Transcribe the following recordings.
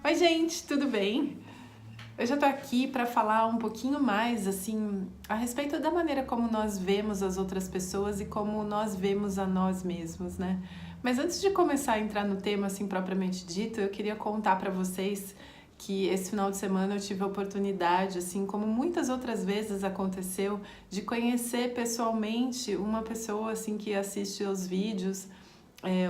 Oi, gente, tudo bem? Hoje eu tô aqui para falar um pouquinho mais, assim, a respeito da maneira como nós vemos as outras pessoas e como nós vemos a nós mesmos, né? Mas antes de começar a entrar no tema, assim, propriamente dito, eu queria contar para vocês que esse final de semana eu tive a oportunidade, assim, como muitas outras vezes aconteceu, de conhecer pessoalmente uma pessoa, assim, que assiste aos vídeos.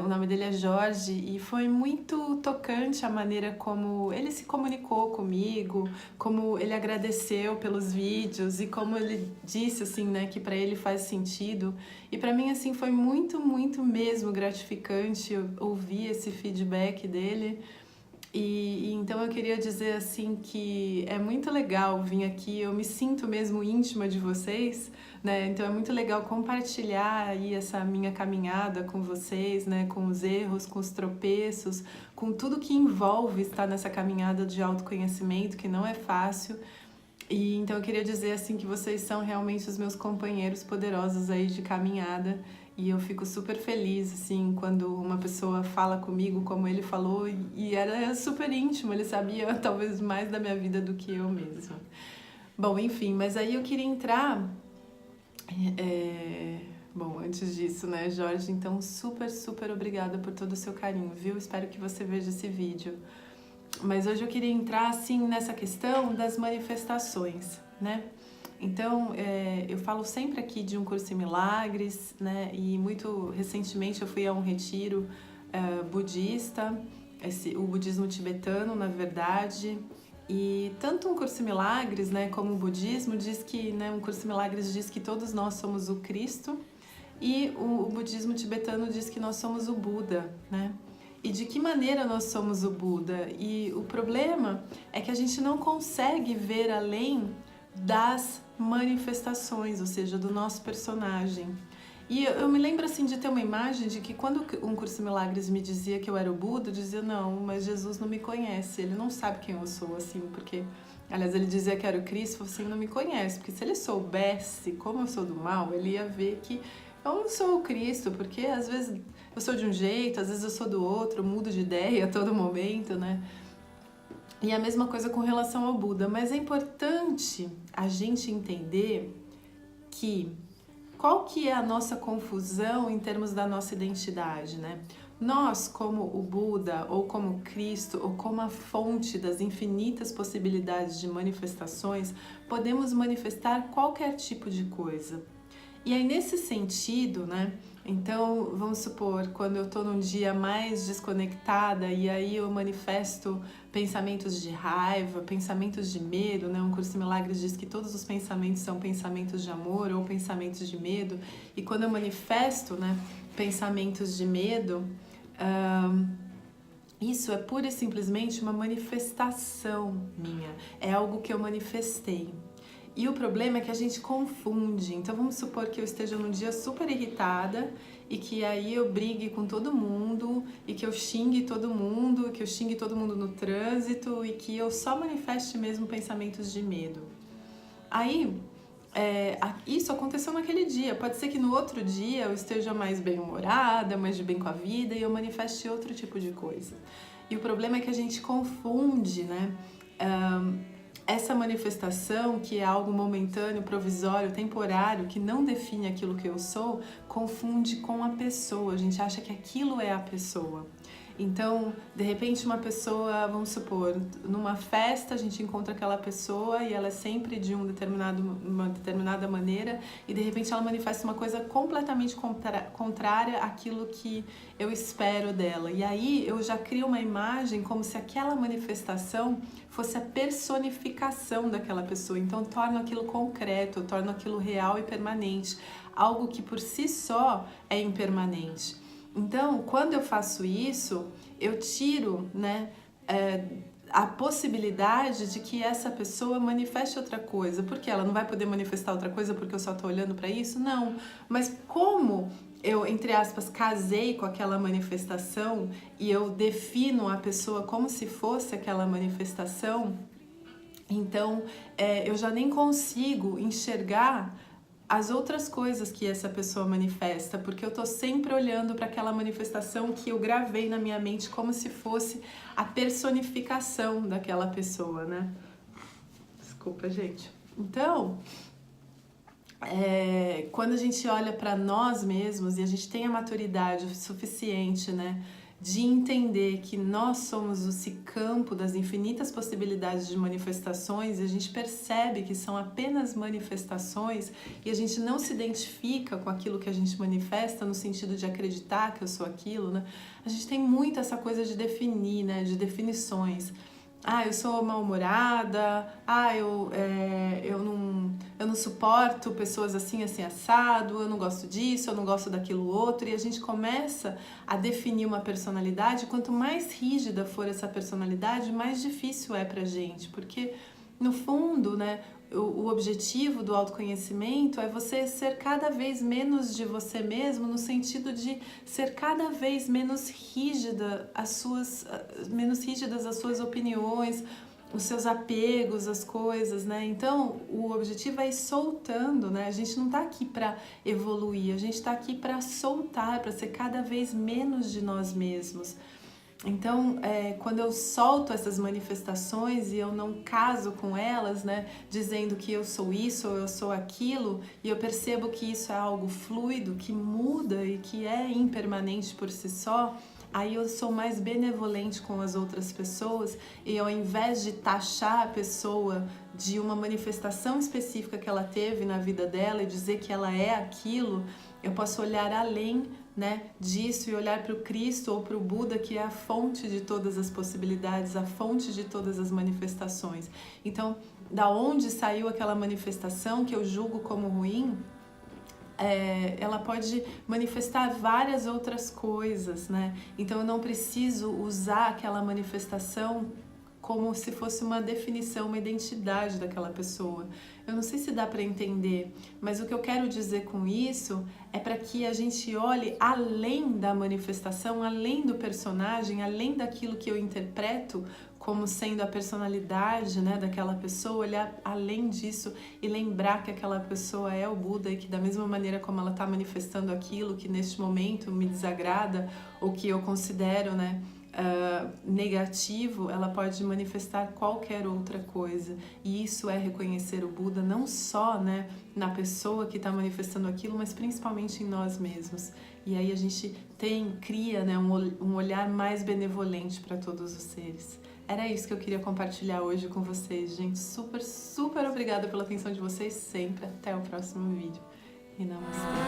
O nome dele é Jorge e foi muito tocante a maneira como ele se comunicou comigo, como ele agradeceu pelos vídeos e como ele disse assim, né, que para ele faz sentido. E para mim assim foi muito mesmo gratificante ouvir esse feedback dele. E então eu queria dizer assim que é muito legal vir aqui, eu me sinto mesmo íntima de vocês, né? Então é muito legal compartilhar aí essa minha caminhada com vocês, né? Com os erros, com os tropeços, com tudo que envolve estar nessa caminhada de autoconhecimento, que não é fácil. E então eu queria dizer assim que vocês são realmente os meus companheiros poderosos aí de caminhada e eu fico super feliz assim quando uma pessoa fala comigo como ele falou e era super íntimo, ele sabia talvez mais da minha vida do que eu mesma. Bom, enfim, mas aí eu queria entrar Bom, antes disso, né, Jorge, então super obrigada por todo o seu carinho, viu? Espero que você veja esse vídeo. Mas hoje eu queria entrar assim nessa questão das manifestações, né? Então, eu falo sempre aqui de um curso em milagres, né? E muito recentemente eu fui a um retiro budista, o budismo tibetano, na verdade. E tanto um curso em milagres, né, como o budismo diz que, né, um curso em milagres diz que todos nós somos o Cristo e o budismo tibetano diz que nós somos o Buda, né? E de que maneira nós somos o Buda? E o problema é que a gente não consegue ver além das manifestações, ou seja, do nosso personagem. E eu me lembro assim de ter uma imagem de que quando um curso em milagres me dizia que eu era o Buda, eu dizia, não, mas Jesus não me conhece, ele não sabe quem eu sou, assim, porque... Aliás, ele dizia que era o Cristo, assim, não me conhece, porque se ele soubesse como eu sou do mal, ele ia ver que eu não sou o Cristo, porque às vezes eu sou de um jeito, às vezes eu sou do outro, eu mudo de ideia a todo momento, né? E a mesma coisa com relação ao Buda, mas é importante a gente entender que qual que é a nossa confusão em termos da nossa identidade, né? Nós, como o Buda, ou como Cristo, ou como a fonte das infinitas possibilidades de manifestações, podemos manifestar qualquer tipo de coisa. E aí, nesse sentido, né? Então, vamos supor, quando eu tô num dia mais desconectada e aí eu manifesto pensamentos de raiva, pensamentos de medo, né? Um curso de milagres diz que todos os pensamentos são pensamentos de amor ou pensamentos de medo. E quando eu manifesto, né, pensamentos de medo, isso é pura e simplesmente uma manifestação minha. É algo que eu manifestei. E o problema é que a gente confunde. Então vamos supor que eu esteja num dia super irritada e que aí eu brigue com todo mundo e que eu xingue todo mundo, que eu xingue todo mundo no trânsito e que eu só manifeste mesmo pensamentos de medo. Aí, isso aconteceu naquele dia. Pode ser que no outro dia eu esteja mais bem-humorada, mais de bem com a vida e eu manifeste outro tipo de coisa. E o problema é que a gente confunde, né? Essa manifestação, que é algo momentâneo, provisório, temporário, que não define aquilo que eu sou, confunde com a pessoa. A gente acha que aquilo é a pessoa. Então, de repente, uma pessoa, vamos supor, numa festa a gente encontra aquela pessoa e ela é sempre de uma determinada maneira e de repente ela manifesta uma coisa completamente contrária àquilo que eu espero dela. E aí eu já crio uma imagem como se aquela manifestação fosse a personificação daquela pessoa. Então, torno aquilo concreto, torno aquilo real e permanente, algo que por si só é impermanente. Então, quando eu faço isso, eu tiro, né, a possibilidade de que essa pessoa manifeste outra coisa. Porque ela não vai poder manifestar outra coisa porque eu só estou olhando para isso? Não. Mas como eu, entre aspas, casei com aquela manifestação e eu defino a pessoa como se fosse aquela manifestação, então eu já nem consigo enxergar as outras coisas que essa pessoa manifesta, porque eu tô sempre olhando para aquela manifestação que eu gravei na minha mente como se fosse a personificação daquela pessoa, né? Desculpa, gente. Então, quando a gente olha para nós mesmos e a gente tem a maturidade suficiente, né, de entender que nós somos esse campo das infinitas possibilidades de manifestações, e a gente percebe que são apenas manifestações e a gente não se identifica com aquilo que a gente manifesta no sentido de acreditar que eu sou aquilo, né? A gente tem muito essa coisa de definir, né, de definições. Eu sou mal-humorada, eu não suporto pessoas assim, assim, assado, eu não gosto disso, eu não gosto daquilo outro, e a gente começa a definir uma personalidade. Quanto mais rígida for essa personalidade, mais difícil é pra gente, porque no fundo, né, o objetivo do autoconhecimento é você ser cada vez menos de você mesmo, no sentido de ser cada vez menos rígidas as suas opiniões, os seus apegos às coisas, né? Então, o objetivo é ir soltando, né? A gente não tá aqui para evoluir, a gente tá aqui para soltar, para ser cada vez menos de nós mesmos. Então, quando eu solto essas manifestações e eu não caso com elas, né, dizendo que eu sou isso ou eu sou aquilo, e eu percebo que isso é algo fluido, que muda e que é impermanente por si só, aí eu sou mais benevolente com as outras pessoas, e ao invés de taxar a pessoa de uma manifestação específica que ela teve na vida dela e dizer que ela é aquilo, eu posso olhar além, né, disso e olhar para o Cristo ou para o Buda, que é a fonte de todas as possibilidades, a fonte de todas as manifestações. Então, da onde saiu aquela manifestação que eu julgo como ruim, ela pode manifestar várias outras coisas, né? Então eu não preciso usar aquela manifestação como se fosse uma definição, uma identidade daquela pessoa. Eu não sei se dá para entender, mas o que eu quero dizer com isso é para que a gente olhe além da manifestação, além do personagem, além daquilo que eu interpreto como sendo a personalidade, né, daquela pessoa, olhar além disso e lembrar que aquela pessoa é o Buda, e que da mesma maneira como ela está manifestando aquilo que neste momento me desagrada ou que eu considero, né, negativo, ela pode manifestar qualquer outra coisa. E isso é reconhecer o Buda não só, né, na pessoa que está manifestando aquilo, mas principalmente em nós mesmos. E aí a gente cria, né, um olhar mais benevolente para todos os seres. Era isso que eu queria compartilhar hoje com vocês, gente. Super, super obrigada pela atenção de vocês sempre. Até o próximo vídeo. E namastê.